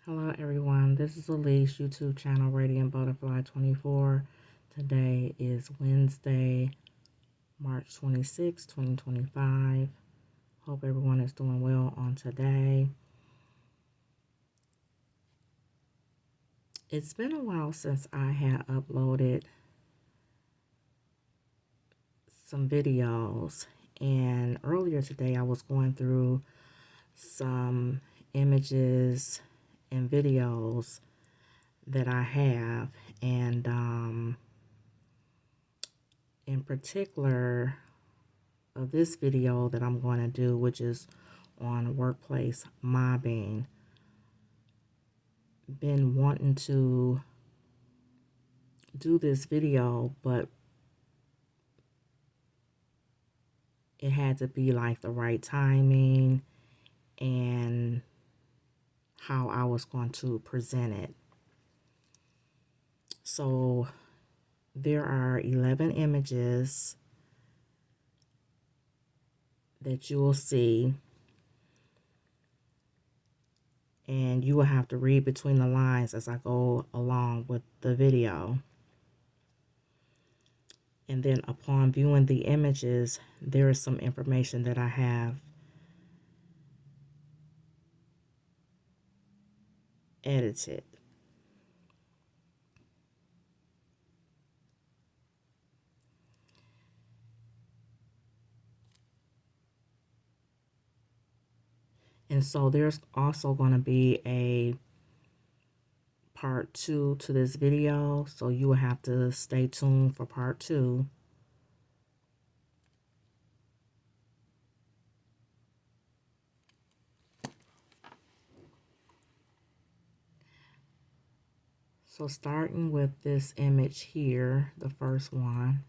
Hello everyone, this is Elise, YouTube channel Radiant Butterfly 24. Today is Wednesday, March 26, 2025. Hope everyone is doing well on today. It's been a while since I had uploaded some videos, and earlier today I was going through some images and videos that I have, and in particular of this video that I'm going to do, which is on workplace mobbing. Been wanting to do this video, but it had to be like the right timing and how I was going to present it. So there are 11 images that you will see, and you will have to read between the lines as I go along with the video. And then upon viewing the images, there is some information that I have edited. And so there's also going to be a part 2 to this video, so you will have to stay tuned for part 2. So starting with this image here, the first one,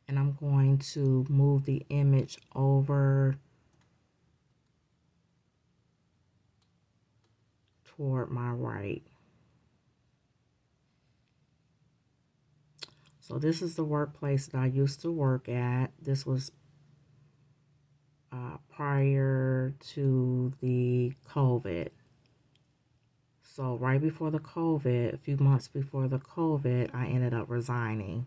and I'm going to move the image over toward my right. So this is the workplace that I used to work at. This was prior to the COVID. So right before the COVID, a few months before the COVID, I ended up resigning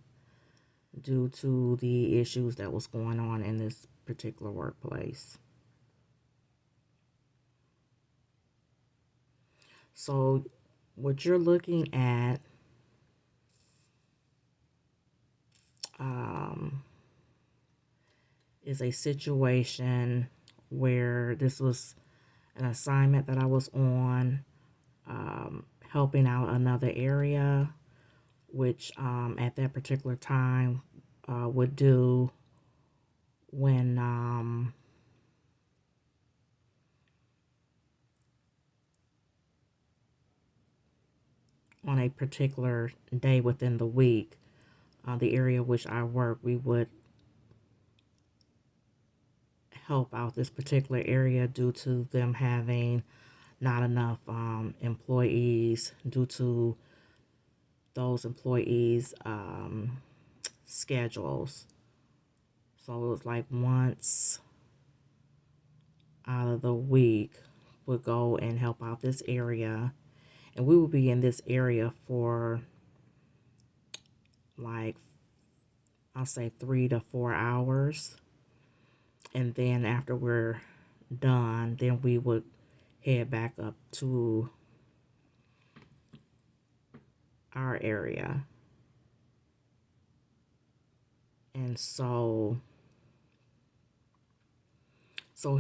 due to the issues that was going on in this particular workplace. So what you're looking at is a situation where this was an assignment that I was on, helping out another area, which at that particular time would do when on a particular day within the week, the area which I work, we would help out this particular area due to them having not enough employees due to those employees' schedules. So it was like once out of the week would go and help out this area, and we would be in this area for like, I'll say 3 to 4 hours, and then after we're done, then we would head back up to our area. And so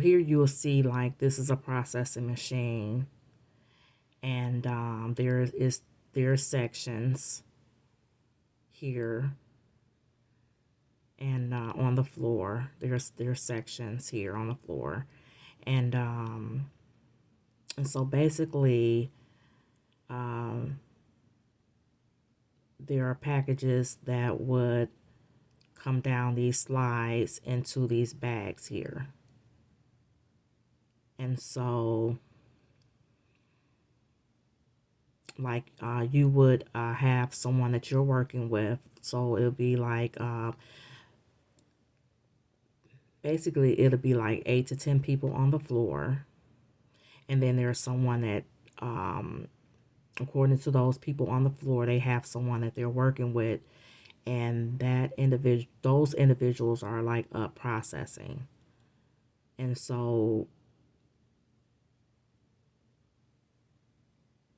here you'll see like this is a processing machine, and there are sections here, and on the floor there's sections here on the floor, and so basically there are packages that would come down these slides into these bags here. And so like you would have someone that you're working with, so it'll be like basically it'll be like 8 to 10 people on the floor, And then there's someone that, um, according to those people on the floor, they have someone that they're working with, and those individuals are like up processing. And so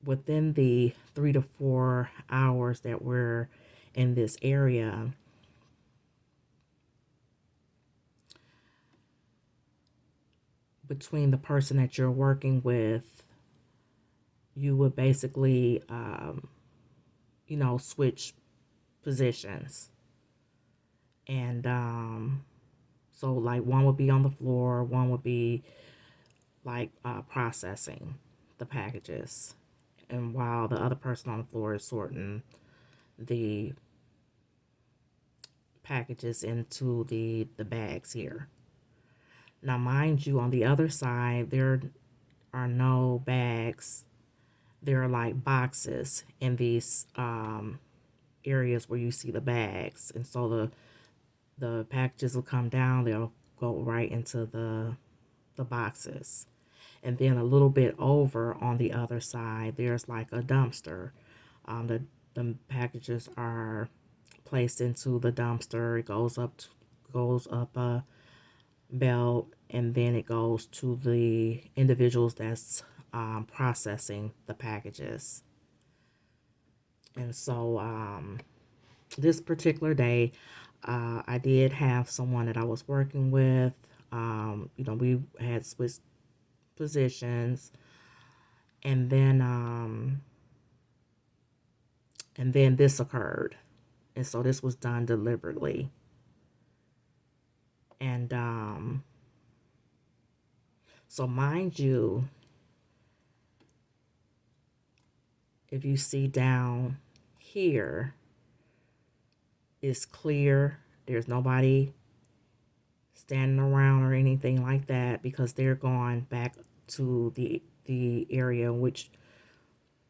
within the 3 to 4 hours that we're in this area, between the person that you're working with, you would basically, switch positions. And so, like, one would be on the floor, one would be like processing the packages, and while the other person on the floor is sorting the packages into the bags here. Now, mind you, on the other side, there are no bags. There are like boxes in these areas where you see the bags, and so the packages will come down. They'll go right into the boxes, and then a little bit over on the other side, there's like a dumpster. The packages are placed into the dumpster. It goes up a belt, and then it goes to the individuals that's processing the packages. And so this particular day, I did have someone that I was working with. We had switched positions, and then this occurred, and so this was done deliberately. And so, mind you, if you see down here, it's clear. There's nobody standing around or anything like that, because they're going back to the area in which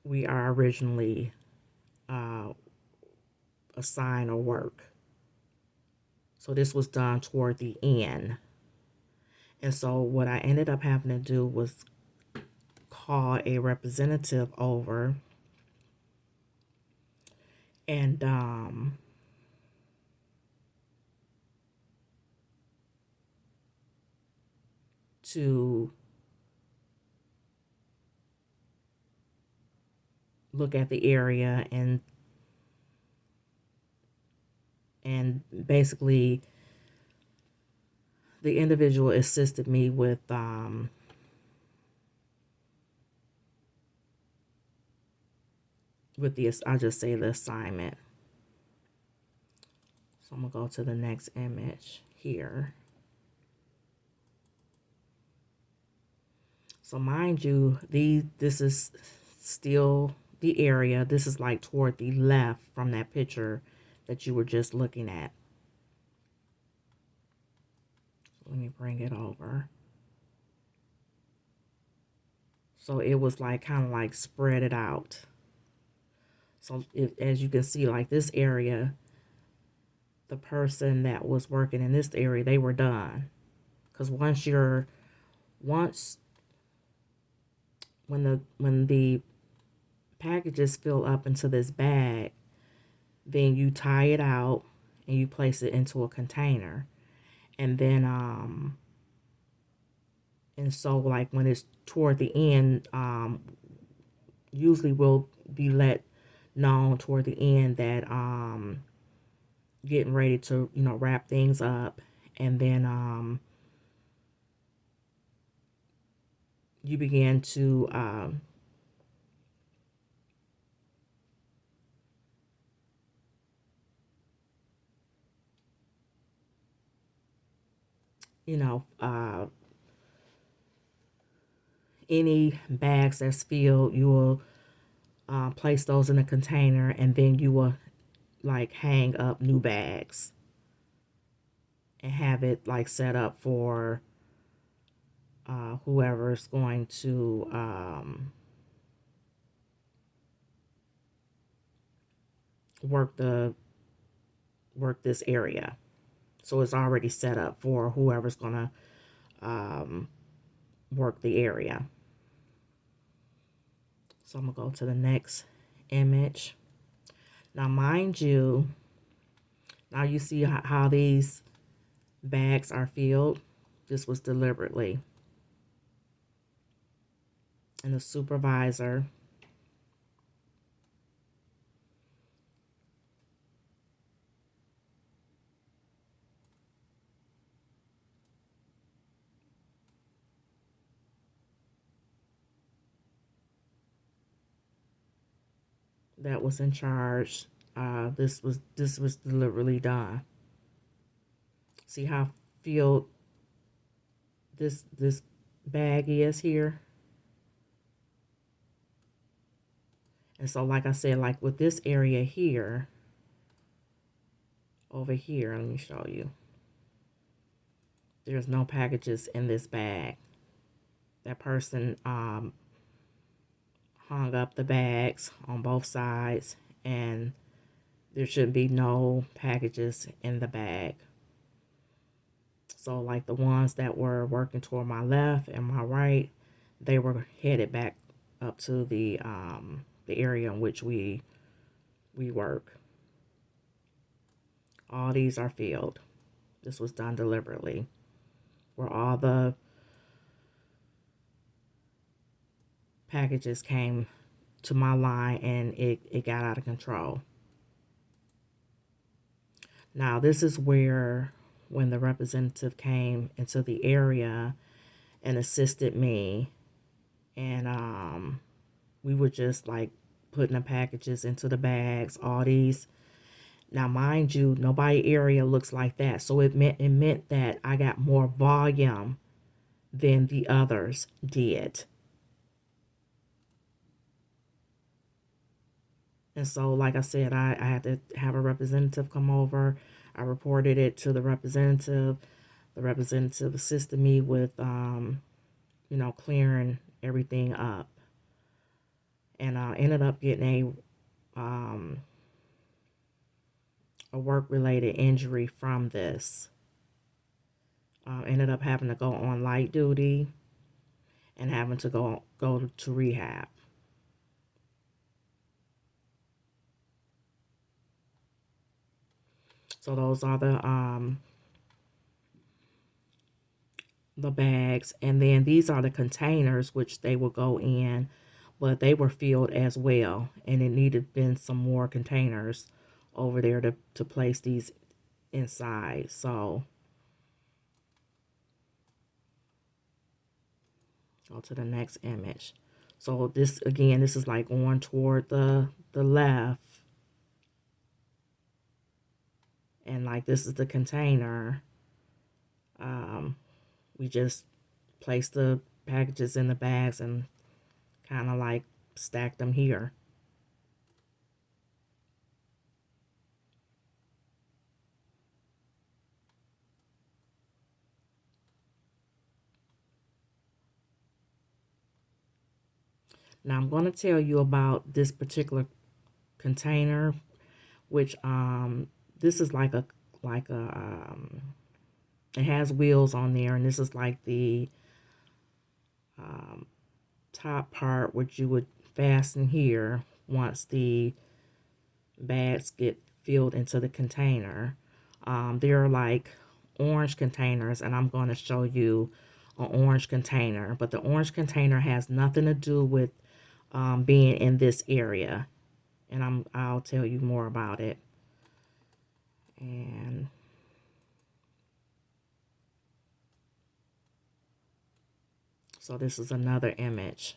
we are originally uh, assigned or work. So this was done toward the end. And so what I ended up having to do was call a representative over, and to look at the area, and basically the individual assisted me with the, I'll just say, the assignment. So I'm gonna go to the next image here. So mind you, this is still the area. This is like toward the left from that picture that you were just looking at. Let me bring it over. So it was like kind of like spread it out. So as you can see, like this area, the person that was working in this area, they were done. Because once when the packages fill up into this bag, then you tie it out and you place it into a container. And then and so like when it's toward the end, usually we'll be let known toward the end that getting ready to wrap things up. And then you begin to any bags that's filled, you will place those in a container, and then you will like hang up new bags and have it like set up for whoever's going to work this area. So it's already set up for whoever's gonna work the area. So I'm going to go to the next image. Now, mind you, now you see how these bags are filled. This was deliberately. And the supervisor that was in charge, this was deliberately done. See how filled this bag is here? And so like I said, like with this area here, over here, let me show you. There's no packages in this bag. That person hung up the bags on both sides, and there should be no packages in the bag. So like the ones that were working toward my left and my right, they were headed back up to the area in which we work. All these are filled. This was done deliberately. Where all the packages came to my line and it got out of control. Now this is where when the representative came into the area and assisted me, and we were just like putting the packages into the bags, all these. Now mind you, nobody area looks like that, so it meant that I got more volume than the others did. And so, like I said, I had to have a representative come over. I reported it to the representative. The representative assisted me with, clearing everything up. And I ended up getting a work-related injury from this. Ended up having to go on light duty and having to go to rehab. So those are the bags, and then these are the containers which they will go in, but they were filled as well, and it needed been some more containers over there to place these inside. So go to the next image. So this again, this is like going toward the left, and like this is the container. We just place the packages in the bags and kind of like stack them here. Now I'm going to tell you about this particular container, which this is like a it has wheels on there, and this is like the top part which you would fasten here once the bags get filled into the container. They're like orange containers, and I'm going to show you an orange container, but the orange container has nothing to do with being in this area, and I'll tell you more about it. And so this is another image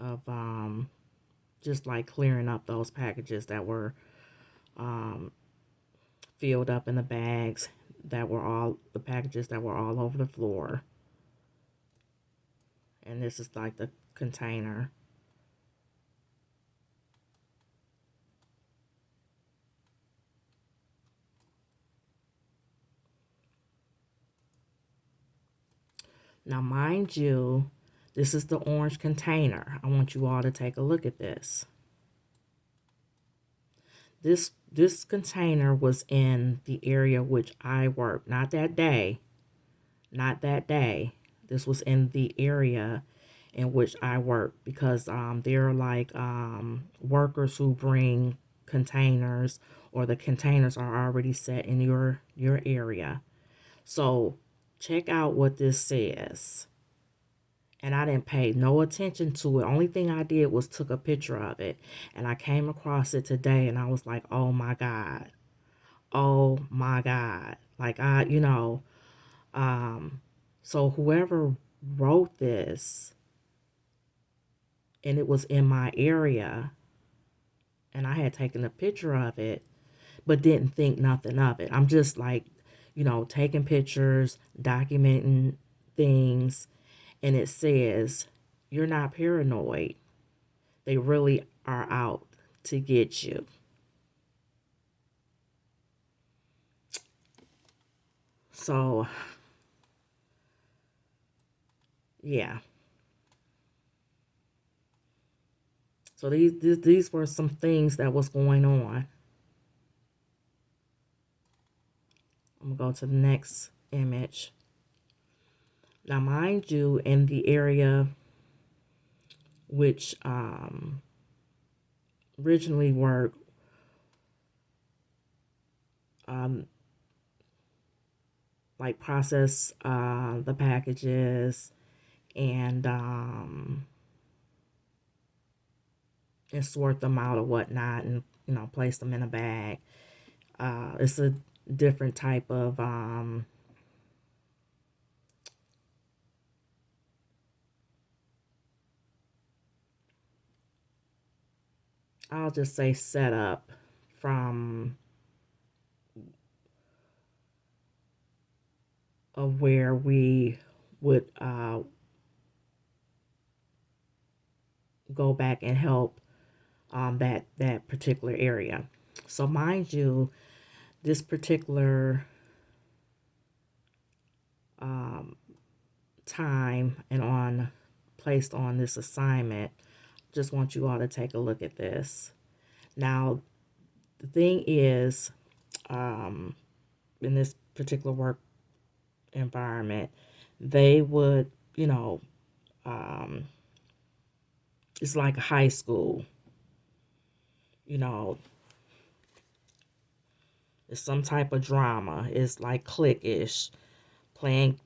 of just like clearing up those packages that were filled up in the bags that were the packages that were all over the floor. And this is like the container. Now, mind you, this is the orange container. I want you all to take a look at this. This container was in the area which I worked. Not that day. This was in the area in which I work, because there are like workers who bring containers, or the containers are already set in your area. So check out what this says. And I didn't pay no attention to it. Only thing I did was took a picture of it. And I came across it today and I was like, oh my God. Oh my God. Like um, so whoever wrote this, and it was in my area, and I had taken a picture of it, but didn't think nothing of it. I'm just like, taking pictures, documenting things, and it says, you're not paranoid. They really are out to get you. So, yeah. So these were some things that was going on. I'm gonna go to the next image. Now, mind you, in the area which originally worked, um, like process the packages, and sort them out or whatnot, and place them in a bag. It's a different type of I'll just say setup from where we would go back and help that particular area. So mind you, this particular um, time and on placed on this assignment, just want you all to take a look at this. Now, the thing is, in this particular work environment, they would, um, it's like a high school, you know, it's some type of drama. It's like cliquish, playing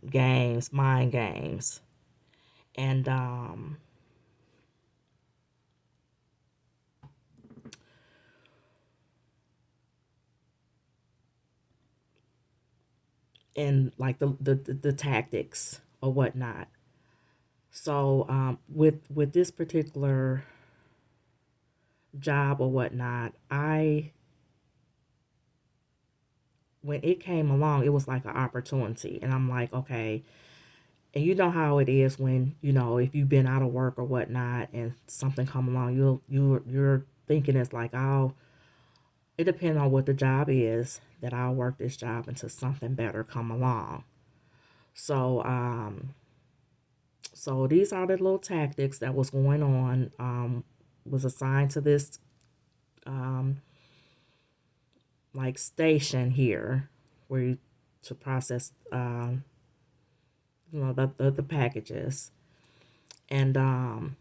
games, mind games, and like the tactics or whatnot. So with this particular job or whatnot, when it came along, it was like an opportunity, and I'm like, okay. And you know how it is when if you've been out of work or whatnot, and something come along, you're thinking it's like, oh, it depends on what the job is, that I'll work this job until something better come along. So so these are the little tactics that was going on. Was assigned to this um, like station here, where you to process the packages, and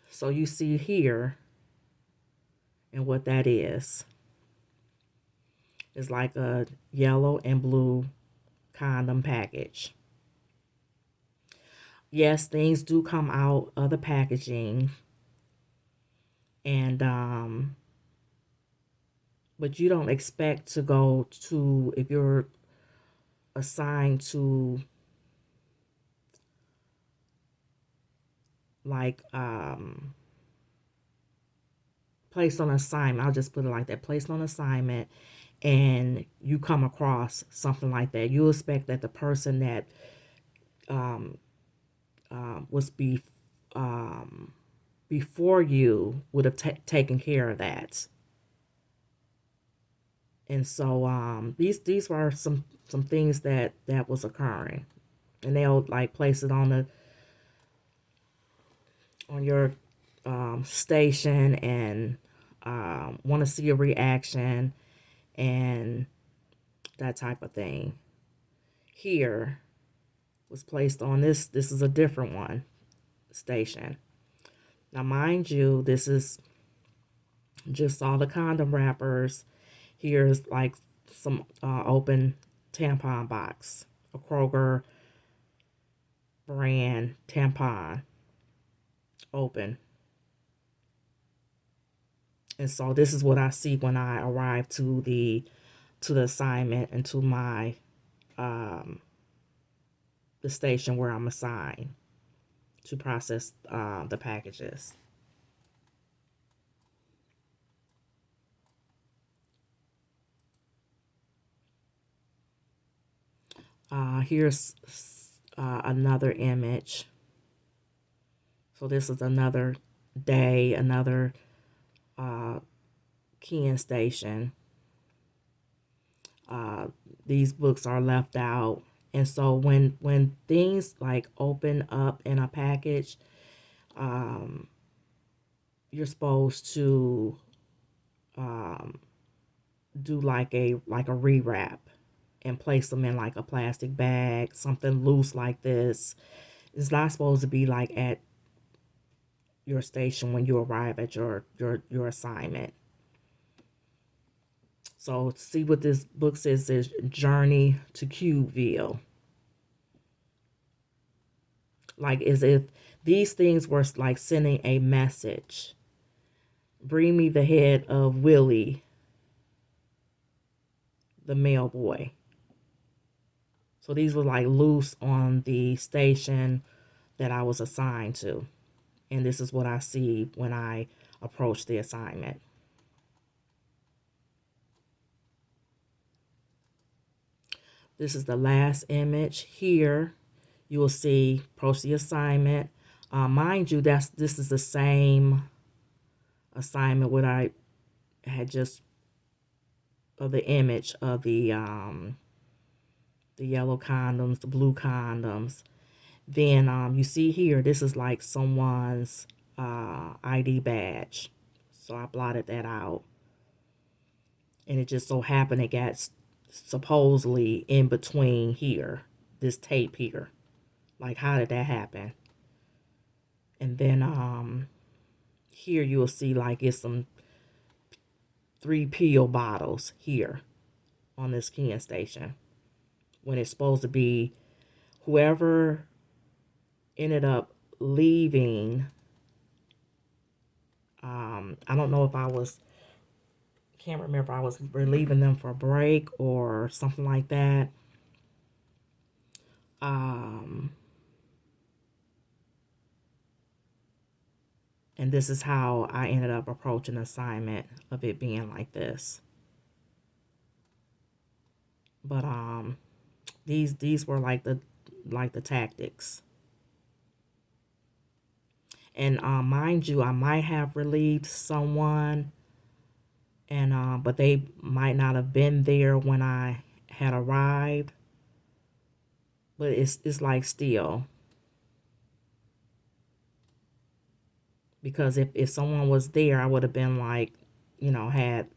so you see here, and what that is like a yellow and blue condom package. Yes, things do come out of the packaging, and but you don't expect to go to, if you're assigned to like placed on assignment, I'll just put it like that, placed on assignment, and you come across something like that, you expect that the person that um, was before you would have taken care of that. And so these were some things that was occurring, and they'll like place it on your station, and want to see a reaction and that type of thing. Here, was placed on this. This is a different one station. Now, mind you, this is just all the condom wrappers. Here's like some open tampon box, a Kroger brand tampon, open. And so this is what I see when I arrive to the assignment and to my the station where I'm assigned to process the packages. Here's another image. So this is another day, another keying station. These books are left out. And so when things like open up in a package, you're supposed to do like a rewrap and place them in like a plastic bag, something loose like this. It's not supposed to be like at your station when you arrive at your assignment. So see what this book says is Journey to Cubeville. Like as if these things were like sending a message. Bring me the head of Willie, the mail boy. So these were like loose on the station that I was assigned to. And this is what I see when I approach the assignment. This is the last image. Here you will see approach the assignment. Mind you, this is the same assignment what I had just of the image of the yellow condoms, the blue condoms. Then you see here, this is like someone's ID badge. So I blotted that out. And it just so happened it got supposedly in between here, this tape here. Like, how did that happen? And then here you'll see like it's some 3 pill bottles here on this keying station. When it's supposed to be whoever ended up leaving. I don't know if can't remember if I was relieving them for a break or something like that. And this is how I ended up approaching the assignment of it being like this. But these were like the tactics. And mind you, I might have relieved someone, and but they might not have been there when I had arrived. But it's like still, because if someone was there, I would have been like, had,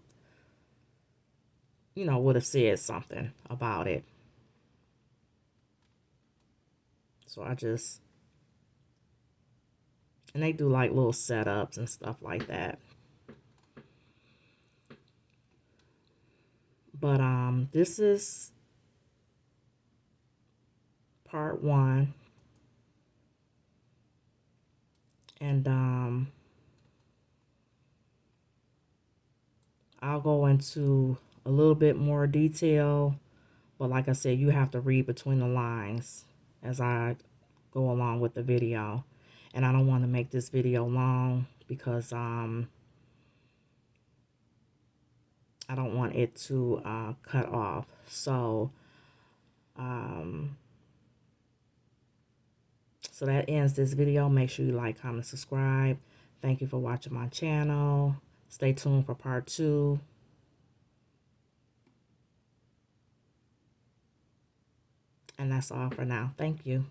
would have said something about it. So and they do like little setups and stuff like that. But this is part 1. And I'll go into a little bit more detail, but like I said, you have to read between the lines as I go along with the video. And I don't want to make this video long because I don't want it to cut off. So so that ends this video. Make sure you like, comment, subscribe. Thank you for watching my channel. Stay tuned for part 2. And that's all for now. Thank you.